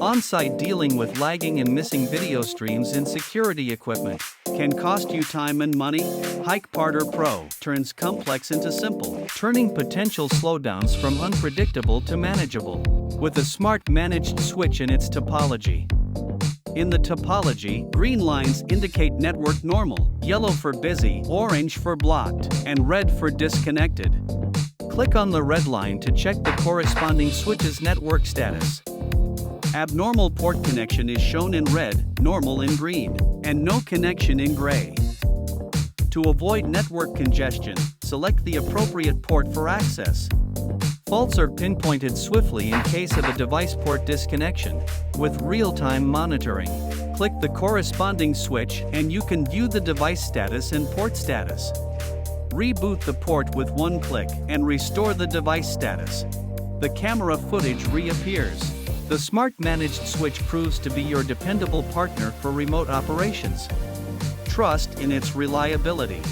On-site dealing with lagging and missing video streams and security equipment can cost you time and money. Hikvision Pro turns complex into simple, turning potential slowdowns from unpredictable to manageable, with a smart managed switch in its topology. In the topology, green lines indicate network normal, yellow for busy, orange for blocked, and red for disconnected. Click on the red line to check the corresponding switch's network status. Abnormal port connection is shown in red, normal in green, and no connection in gray. To avoid network congestion, select the appropriate port for access. Faults are pinpointed swiftly in case of a device port disconnection. With real-time monitoring, click the corresponding switch and you can view the device status and port status. Reboot the port with one click and restore the device status. The camera footage reappears. The smart managed switch proves to be your dependable partner for remote operations. Trust in its reliability.